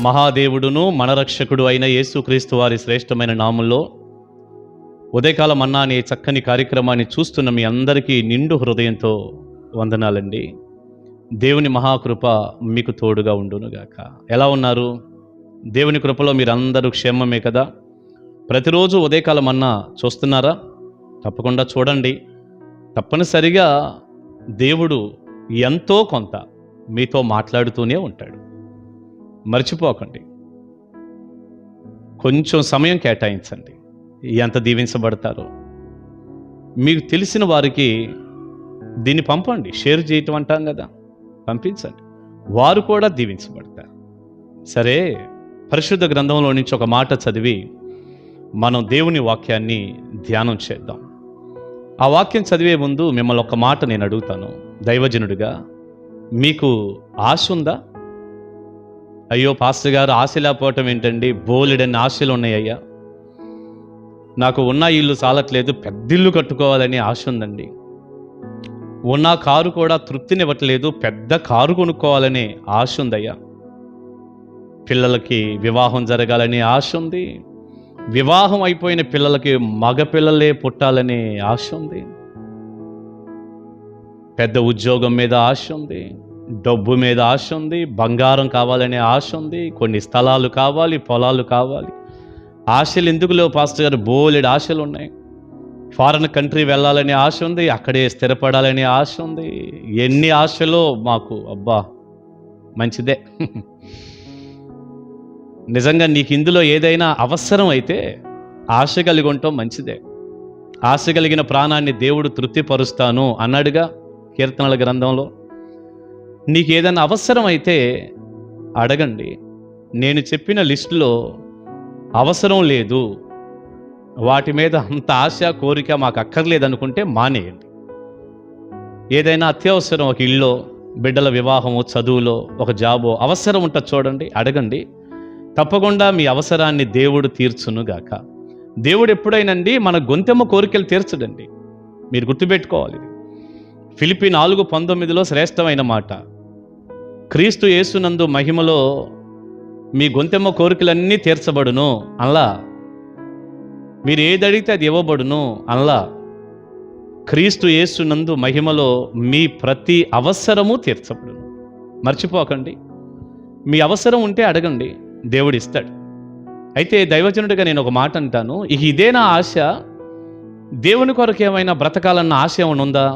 మహాదేవుడును మన రక్షకుడు అయిన యేసుక్రీస్తు వారి శ్రేష్టమైన నామంలో ఉదయకాల మన్నా అనే చక్కని కార్యక్రమాన్ని చూస్తున్న మీ అందరికీ నిండు హృదయంతో వందనాలండి. దేవుని మహాకృప మీకు తోడుగా ఉండునుగాక. ఎలా ఉన్నారు? దేవుని కృపలో మీరందరూ క్షేమమే కదా? ప్రతిరోజు ఉదయకాల మన్నా చూస్తున్నారా? తప్పకుండా చూడండి. తప్పనిసరిగా దేవుడు ఎంతో కొంత మీతో మాట్లాడుతూనే ఉంటాడు. మర్చిపోకండి. కొంచెం సమయం కేటాయించండి. ఎంత దీవించబడతారో మీకు తెలిసిన వారికి దీన్ని పంపండి. షేర్ చేయటం అంటాం కదా, పంపించండి. వారు కూడా దీవించబడతారు. సరే, పరిశుద్ధ గ్రంథంలో నుంచి ఒక మాట చదివి మనం దేవుని వాక్యాన్ని ధ్యానం చేద్దాం. ఆ వాక్యం చదివే ముందు మిమ్మల్ని ఒక మాట నేను అడుగుతాను. దైవజనుడిగా మీకు ఆశ ఉందా? అయ్యో పాస్టర్ గారు, ఆశ లేకపోవటం ఏంటండి? బోలెడన్ని ఆశలు ఉన్నాయ్యా. నాకు ఉన్న ఇల్లు చాలట్లేదు, పెద్ద ఇల్లు కట్టుకోవాలని ఆశ ఉందండి. ఉన్న కారు కూడా తృప్తినివ్వట్లేదు, పెద్ద కారు కొనుక్కోవాలని ఆశ ఉందయ్యా. పిల్లలకి వివాహం జరగాలని ఆశ ఉంది. వివాహం అయిపోయిన పిల్లలకి మగ పిల్లలే పుట్టాలని ఆశ ఉంది. పెద్ద ఉద్యోగం మీద ఆశ ఉంది. డబ్బు మీద ఆశ ఉంది. బంగారం కావాలనే ఆశ ఉంది. కొన్ని స్థలాలు కావాలి, పొలాలు కావాలి. ఆశలు ఎందుకు లేవు పాస్టర్ గారు? బోలెడు ఆశలు ఉన్నాయి. ఫారెన్ కంట్రీ వెళ్ళాలనే ఆశ ఉంది. అక్కడే స్థిరపడాలనే ఆశ ఉంది. ఎన్ని ఆశలో మాకు! అబ్బా, మంచిదే. నిజంగా నీకు ఇందులో ఏదైనా అవసరం అయితే ఆశ కలిగి ఉండటం మంచిదే. ఆశ కలిగిన ప్రాణాన్ని దేవుడు తృప్తిపరుస్తాను అన్నాడుగా కీర్తనల గ్రంథంలో. నీకు ఏదైనా అవసరం అయితే అడగండి. నేను చెప్పిన లిస్టులో అవసరం లేదు, వాటి మీద అంత ఆశ కోరిక మాకు అక్కర్లేదనుకుంటే మానేయండి. ఏదైనా అత్యవసరం, ఒక ఇల్లు, బిడ్డల వివాహము, చదువులో, ఒక జాబో అవసరం ఉంటుంది చూడండి, అడగండి. తప్పకుండా మీ అవసరాన్ని దేవుడు తీర్చునుగాక. దేవుడు ఎప్పుడైనండి మన గొంతెమ్మ కోరికలు తీర్చడండి. మీరు గుర్తుపెట్టుకోవాలి. ఫిలిప్పీ 4:19 శ్రేష్టమైన మాట, క్రీస్తు యేసునందు మహిమలో మీ గొంతెమ్మ కోరికలన్నీ తీర్చబడును అలా. మీరు ఏది అడిగితే అది ఇవ్వబడును అలా. క్రీస్తు యేసునందు మహిమలో మీ ప్రతి అవసరము తీర్చబడును. మర్చిపోకండి. మీ అవసరం ఉంటే అడగండి, దేవుడు ఇస్తాడు. అయితే దైవజనుడిగా నేను ఒక మాట అంటాను. ఇదేనా ఆశ? దేవుని కొరకు ఏమైనా బ్రతకాలన్న ఆశ ఏమైనా ఉందా?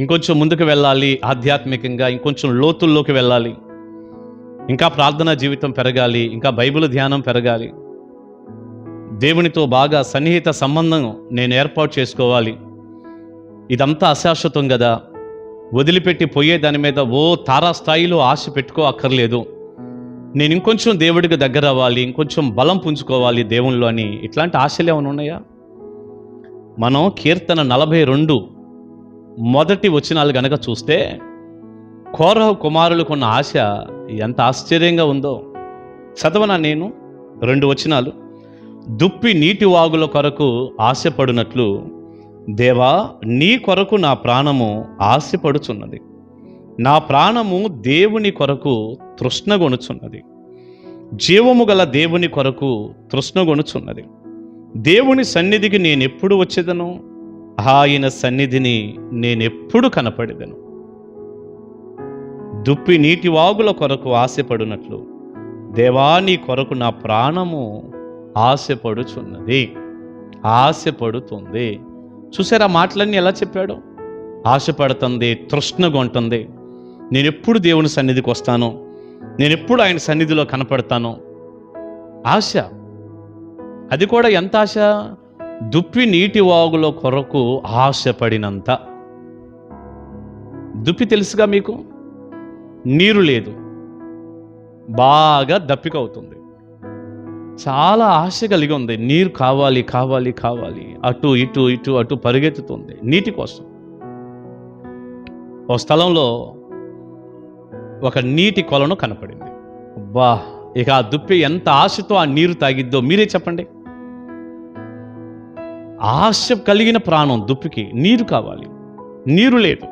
ఇంకొంచెం ముందుకు వెళ్ళాలి, ఆధ్యాత్మికంగా ఇంకొంచెం లోతుల్లోకి వెళ్ళాలి, ఇంకా ప్రార్థనా జీవితం పెరగాలి, ఇంకా బైబిల్ ధ్యానం పెరగాలి, దేవునితో బాగా సన్నిహిత సంబంధం నేను ఏర్పాటు చేసుకోవాలి. ఇదంతా అశాశ్వతం కదా, వదిలిపెట్టి పోయే దాని మీద తారాస్థాయిలో ఆశ పెట్టుకో అక్కర్లేదు. నేను ఇంకొంచెం దేవుడికి దగ్గర అవ్వాలి, ఇంకొంచెం బలం పుంజుకోవాలి దేవునిలో అని ఇట్లాంటి ఆశలు ఏమైనా ఉన్నాయా? మనం కీర్తన 42 మొదటి వచనాలు గనక చూస్తే, కోరహు కుమారులకు ఉన్న ఆశ ఎంత ఆశ్చర్యంగా ఉందో. చదవనా నేను 2 వచనాలు. దుప్పి నీటి వాగుల కొరకు ఆశపడునట్లు దేవా, నీ కొరకు నా ప్రాణము ఆశపడుచున్నది. నా ప్రాణము దేవుని కొరకు తృష్ణగొనుచున్నది. జీవము గల దేవుని కొరకు తృష్ణగొనుచున్నది. దేవుని సన్నిధికి నేనెప్పుడు వచ్చేదను? ఆయన సన్నిధిని నేనెప్పుడు కనపడేదను. దుప్పి నీటి వాగుల కొరకు ఆశపడునట్లు దేవా, నీ కొరకు నా ప్రాణము ఆశపడుచున్నది, ఆశపడుతుంది. చూసారా మాటలన్నీ ఎలా చెప్పాడు? ఆశపడుతుంది, తృష్ణగొంటుంది. నేనెప్పుడు దేవుని సన్నిధికి వస్తాను, నేనెప్పుడు ఆయన సన్నిధిలో కనపడతాను. ఆశ. అది కూడా ఎంత ఆశ? దుప్పి నీటి వాగుల కొరకు ఆశపడినంత. దుప్పి తెలుసుగా మీకు? నీరు లేదు, బాగా దప్పిక అవుతుంది, చాలా ఆశ కలిగి ఉంది. నీరు కావాలి కావాలి కావాలి, అటు ఇటు ఇటు అటు పరిగెత్తుతుంది నీటి కోసం. ఓ స్థలంలో ఒక నీటి కొలను కనపడింది. అబ్బా, ఇక ఆ దుప్పి ఎంత ఆశతో ఆ నీరు తాగిద్దో మీరే చెప్పండి. ఆశ కలిగిన ప్రాణం దుప్పికి నీరు కావాలి, నీరు లేదు.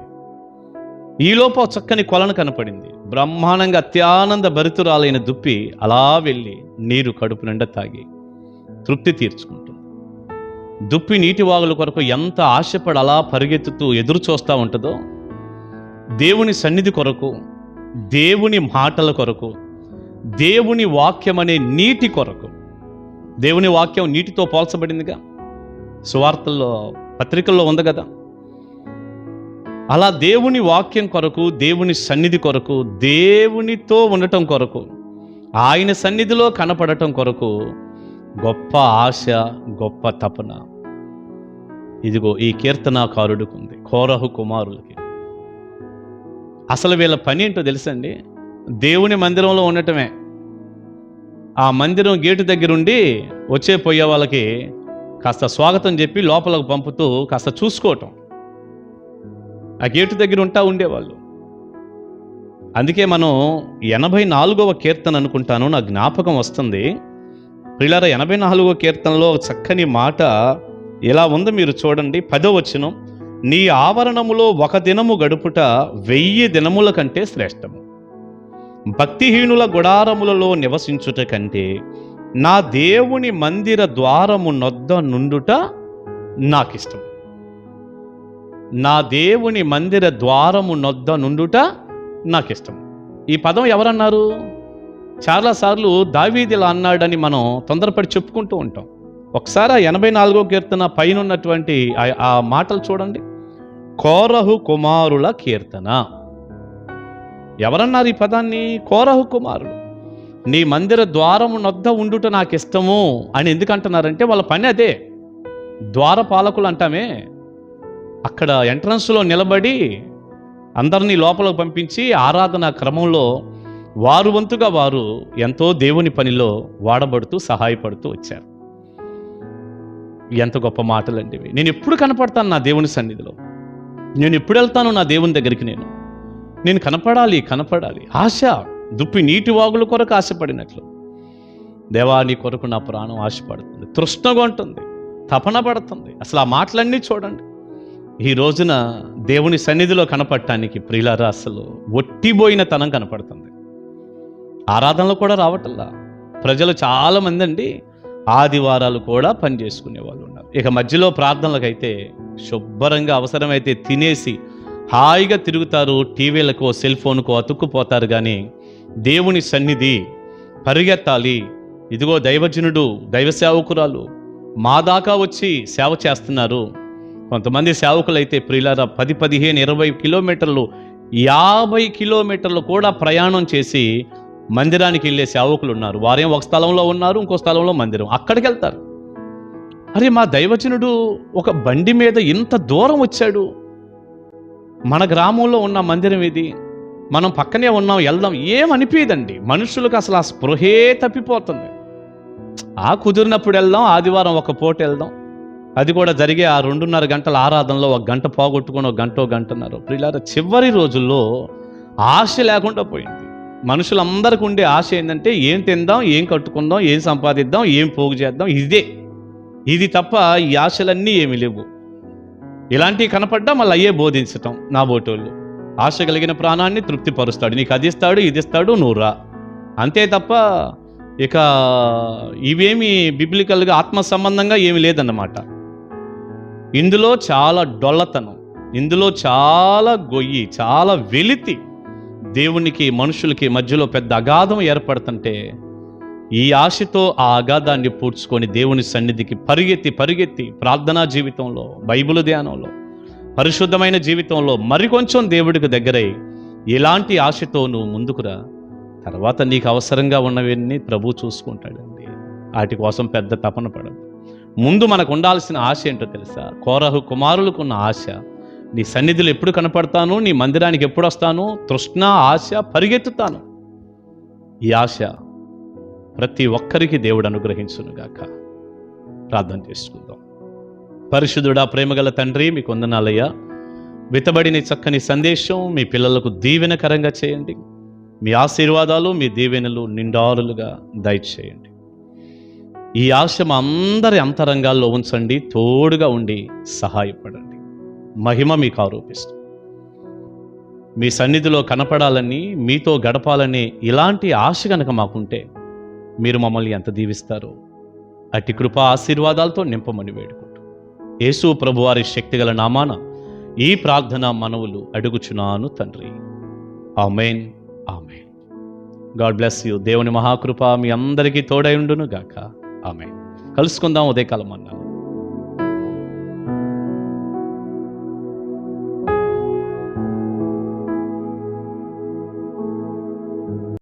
ఈలోపు చక్కని కొలను కనపడింది. బ్రహ్మాండంగా అత్యానంద భరితురాలైన దుప్పి అలా వెళ్ళి నీరు కడుపు నిండా తాగి తృప్తి తీర్చుకుంటుంది. దుప్పి నీటి వాగుల కొరకు ఎంత ఆశపడి అలా పరిగెత్తుతూ ఎదురు చూస్తూ ఉంటుందో, దేవుని సన్నిధి కొరకు, దేవుని మాటల కొరకు, దేవుని వాక్యం అనే నీటి కొరకు. దేవుని వాక్యం నీటితో పోల్చబడిందిగా, సువార్తల్లో పత్రికల్లో ఉంది కదా. అలా దేవుని వాక్యం కొరకు, దేవుని సన్నిధి కొరకు, దేవునితో ఉండటం కొరకు, ఆయన సన్నిధిలో కనపడటం కొరకు గొప్ప ఆశ, గొప్ప తపన ఇదిగో ఈ కీర్తనాకారుడికి ఉంది, కోరహు కుమారులకి. అసలు వీళ్ళ పని ఏంటో తెలుసండి, దేవుని మందిరంలో ఉండటమే. ఆ మందిరం గేటు దగ్గరుండి వచ్చే పోయే వాళ్ళకి కాస్త స్వాగతం చెప్పి లోపలకు పంపుతూ కాస్త చూసుకోవటం. ఆ గేటు దగ్గర ఉండేవాళ్ళు. అందుకే మనం 84వ కీర్తన అనుకుంటాను, నా జ్ఞాపకం వస్తుంది. ప్రియులారా, 84వ కీర్తనలో చక్కని మాట ఇలా ఉంది, మీరు చూడండి. 10వ వచనం, నీ ఆవరణములో ఒక దినము గడుపుట 1000 దినముల కంటే శ్రేష్టము. భక్తిహీనుల గుడారములలో నివసించుట కంటే నా దేవుని మందిర ద్వారము నొద్ద నుండుట నాకిష్టం. నా దేవుని మందిర ద్వారము నొద్ద నుండుట నాకిష్టం. ఈ పదం ఎవరన్నారు? చాలాసార్లు దావీదు ఇలా అన్నాడని మనం తొందరపడి చెప్పుకుంటూ ఉంటాం. ఒకసారి 84వ కీర్తన పైన ఉన్నటువంటి ఆ మాటలు చూడండి. కోరహు కుమారుల కీర్తన. ఎవరన్నారు ఈ పదాన్ని? కోరహు కుమారులు. నీ మందిర ద్వారము నొద్ద ఉండుట నాకు ఇష్టము అని ఎందుకు అంటున్నారంటే వాళ్ళ పని అదే. ద్వారపాలకులు అంటామే, అక్కడ ఎంట్రన్స్లో నిలబడి అందరినీ లోపలకు పంపించి ఆరాధన క్రమంలో వారు వంతుగా వారు ఎంతో దేవుని పనిలో వాడబడుతూ సహాయపడుతూ వచ్చారు. ఎంత గొప్ప మాటలండి ఇవి. నేను ఎప్పుడు కనపడతాను నా దేవుని సన్నిధిలో, నేను ఎప్పుడు వెళ్తాను నా దేవుని దగ్గరికి, నేను కనపడాలి. ఆశ, దుప్పి నీటి వాగుల కొరకు ఆశపడినట్లు దేవా నీ కొరకు నా ప్రాణం ఆశపడుతుంది, తృష్ణగా ఉంటుంది, తపన పడుతుంది. అసలు ఆ మాటలన్నీ చూడండి. ఈ రోజున దేవుని సన్నిధిలో కనపడటానికి ప్రియులారా అసలు ఒట్టిపోయిన తనం కనపడుతుంది. ఆరాధనలు కూడా రావటల్లా. ప్రజలు చాలామంది అండి ఆదివారాలు కూడా పని చేసుకునే వాళ్ళు ఉన్నారు. ఇక మధ్యలో ప్రార్థనలకైతే శుభ్రంగా అవసరమైతే తినేసి హాయిగా తిరుగుతారు, టీవీలకో సెల్ ఫోన్కో అతుక్కుపోతారు. కానీ దేవుని సన్నిధి పరిగెత్తాలి. ఇదిగో దైవజనుడు, దైవ సేవకురాలు మా దాకా వచ్చి సేవ చేస్తున్నారు. కొంతమంది సేవకులైతే ప్రియులారా 10, 15, 20 కిలోమీటర్లు, 50 కిలోమీటర్లు కూడా ప్రయాణం చేసి మందిరానికి వెళ్ళే సేవకులు ఉన్నారు. వారేం ఒక స్థలంలో ఉన్నారు, ఇంకో స్థలంలో మందిరం, అక్కడికి వెళ్తారు. అరే మా దైవజనుడు ఒక బండి మీద ఇంత దూరం వచ్చాడు, మన గ్రామంలో ఉన్న మందిరం ఇది, మనం పక్కనే ఉన్నాం, వెళ్దాం, ఏమనిపించదండి. మనుషులకు అసలు ఆ స్పృహే తప్పిపోతుంది. కుదిరినప్పుడు వెళ్దాం, ఆదివారం ఒక పూట వెళ్దాం, అది కూడా జరిగే ఆ 2.5 గంటల ఆరాధనలో 1 గంట పోగొట్టుకుని 1 గంటన్నర. ప్రియులారా, చివరి రోజుల్లో ఆశ లేకుండా పోయింది. మనుషులందరికీ ఉండే ఆశ ఏంటంటే ఏం తిందాం, ఏం కట్టుకుందాం, ఏం సంపాదిద్దాం, ఏం పోగు చేద్దాం, ఇది తప్ప ఈ ఆశలన్నీ ఏమి లేవు. ఇలాంటివి కనపడ్డా మళ్ళీ అయ్యే బోధించటం. నా బోటోళ్ళు ఆశ కలిగిన ప్రాణాన్ని తృప్తిపరుస్తాడు, నీకు అది ఇస్తాడు, ఇది ఇస్తాడు, నువ్వు రా, అంతే తప్ప ఇక ఇవేమి బిబ్లికల్గా ఆత్మ సంబంధంగా ఏమి లేదన్నమాట. ఇందులో చాలా డొల్లతనం, ఇందులో చాలా గొయ్యి, చాలా వెలితి, దేవునికి మనుషులకి మధ్యలో పెద్ద అగాధం ఏర్పడుతుంటే ఈ ఆశతో ఆ అగాధాన్ని పూడ్చుకొని దేవుని సన్నిధికి పరిగెత్తి ప్రార్థనా జీవితంలో, బైబిల్ ధ్యానంలో, పరిశుద్ధమైన జీవితంలో మరికొంచెం దేవుడికి దగ్గరై ఇలాంటి ఆశతో నువ్వు ముందుకురా. తర్వాత నీకు అవసరంగా ఉన్నవన్నీ ప్రభు చూసుకుంటాడండి. వాటి కోసం పెద్ద తపన పడదు. ముందు మనకు ఉండాల్సిన ఆశ ఏంటో తెలుసా? కోరహు కుమారులకున్న ఆశ, నీ సన్నిధిలో ఎప్పుడు కనపడతాను, నీ మందిరానికి ఎప్పుడు వస్తాను, తృష్ణ, ఆశ, పరిగెత్తుతాను. ఈ ఆశ ప్రతి ఒక్కరికి దేవుడు అనుగ్రహించునుగాక. ప్రార్థన చేసుకుందాం. పరిశుద్ధుడా, ప్రేమగల తండ్రి, మీకు వందనాలయ్యా. విత్తబడిన చక్కని సందేశం మీ పిల్లలకు దీవెనకరంగా చేయండి. మీ ఆశీర్వాదాలు, మీ దీవెనలు నిండారులుగా దయచేయండి. ఈ ఆశ మా అందరి అంతరంగాల్లో ఉంచండి, తోడుగా ఉండి సహాయపడండి. మహిమ మీకు ఆరోపిస్తూ మీ సన్నిధిలో కనపడాలని, మీతో గడపాలని ఇలాంటి ఆశ కనుక మాకుంటే మీరు మమ్మల్ని ఎంత దీవిస్తారో అట్టి కృపా ఆశీర్వాదాలతో నింపమని వేడుకుంటూ యేసు ప్రభువారి శక్తిగల నామాన ఈ ప్రార్థన మనవులు అడుగుచున్నాను తండ్రి. Amen, amen. God bless you. దేవుని మహాకృప మీ అందరికీ తోడై ఉండును గాక. ఆమేన్. కలుసుకుందాం ఉదయకాలం అన్న.